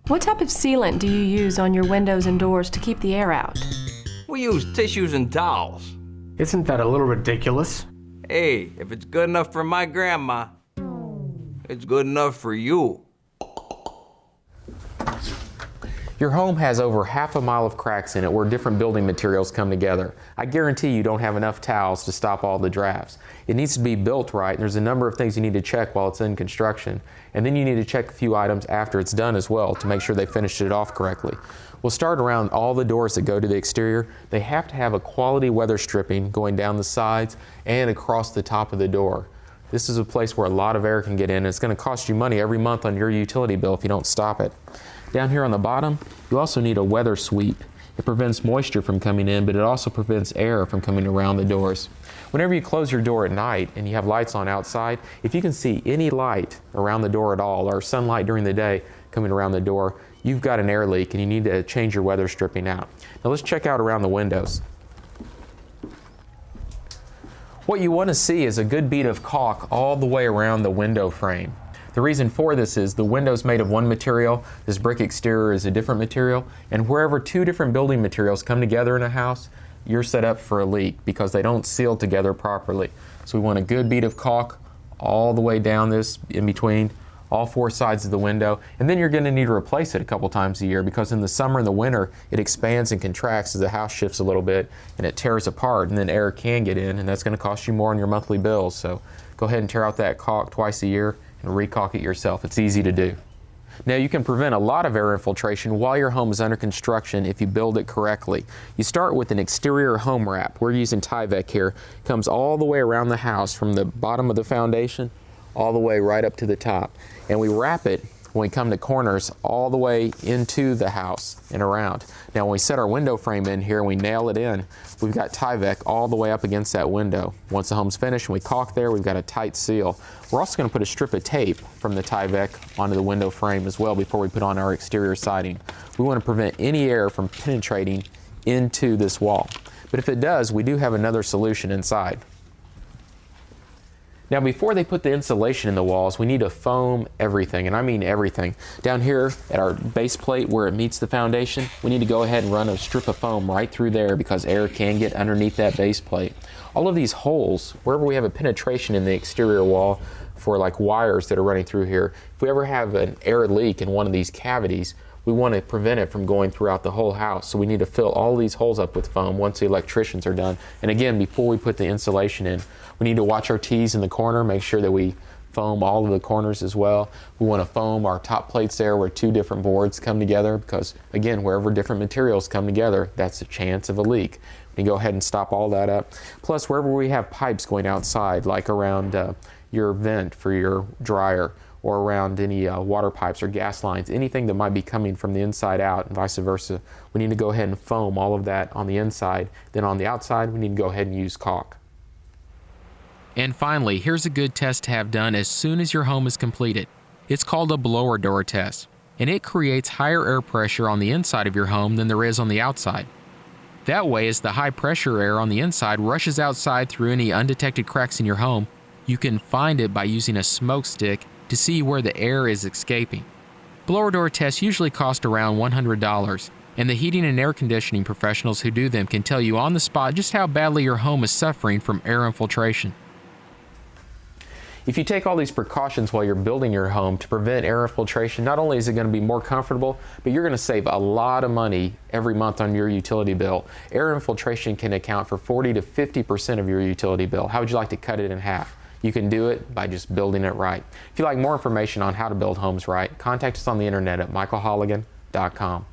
What type of sealant do you use on your windows and doors to keep the air out? We use tissues and towels. Isn't that a little ridiculous? Hey, if it's good enough for my grandma, it's good enough for you. Your home has over half a mile of cracks in it where different building materials come together. I guarantee you don't have enough towels to stop all the drafts. It needs to be built right, and there's a number of things you need to check while it's in construction. And then you need to check a few items after it's done as well to make sure they finished it off correctly. We'll start around all the doors that go to the exterior. They have to have a quality weather stripping going down the sides and across the top of the door. This is a place where a lot of air can get in, and it's going to cost you money every month on your utility bill if you don't stop it. Down here on the bottom, you also need a weather sweep. It prevents moisture from coming in, but it also prevents air from coming around the doors. Whenever you close your door at night and you have lights on outside, if you can see any light around the door at all, or sunlight during the day coming around the door, you've got an air leak and you need to change your weather stripping out. Now let's check out around the windows. What you want to see is a good bead of caulk all the way around the window frame. The reason for this is the window's made of one material, this brick exterior is a different material, and wherever two different building materials come together in a house, you're set up for a leak because they don't seal together properly. So we want a good bead of caulk all the way down this, in between all four sides of the window, and then you're going to need to replace it a couple times a year because in the summer and the winter it expands and contracts as the house shifts a little bit and it tears apart, and then air can get in, and that's going to cost you more on your monthly bills. So go ahead and tear out that caulk twice a year and recaulk it yourself. It's easy to do. Now you can prevent a lot of air infiltration while your home is under construction if you build it correctly. You start with an exterior home wrap. We're using Tyvek here. It comes all the way around the house from the bottom of the foundation all the way right up to the top. And we wrap it when we come to corners all the way into the house and around. Now when we set our window frame in here and we nail it in, we've got Tyvek all the way up against that window. Once the home's finished and we caulk there, we've got a tight seal. We're also going to put a strip of tape from the Tyvek onto the window frame as well before we put on our exterior siding. We want to prevent any air from penetrating into this wall. But if it does, we do have another solution inside. Now before they put the insulation in the walls, we need to foam everything, and I mean everything. Down here at our base plate where it meets the foundation, we need to go ahead and run a strip of foam right through there because air can get underneath that base plate. All of these holes, wherever we have a penetration in the exterior wall for like wires that are running through here, if we ever have an air leak in one of these cavities, we want to prevent it from going throughout the whole house. So we need to fill all these holes up with foam once the electricians are done. And again, before we put the insulation in, we need to watch our T's in the corner, make sure that we foam all of the corners as well. We want to foam our top plates there where two different boards come together because, again, wherever different materials come together, that's a chance of a leak. We can go ahead and stop all that up. Plus, wherever we have pipes going outside, like around your vent for your dryer, or around any water pipes or gas lines, anything that might be coming from the inside out and vice versa, we need to go ahead and foam all of that on the inside. Then on the outside, we need to go ahead and use caulk. And finally, here's a good test to have done as soon as your home is completed. It's called a blower door test, and it creates higher air pressure on the inside of your home than there is on the outside. That way, as the high pressure air on the inside rushes outside through any undetected cracks in your home, you can find it by using a smoke stick to see where the air is escaping. Blower door tests usually cost around $100, and the heating and air conditioning professionals who do them can tell you on the spot just how badly your home is suffering from air infiltration. If you take all these precautions while you're building your home to prevent air infiltration, not only is it going to be more comfortable, but you're going to save a lot of money every month on your utility bill. Air infiltration can account for 40 to 50% of your utility bill. How would you like to cut it in half? You can do it by just building it right. If you'd like more information on how to build homes right, contact us on the internet at michaelholigan.com.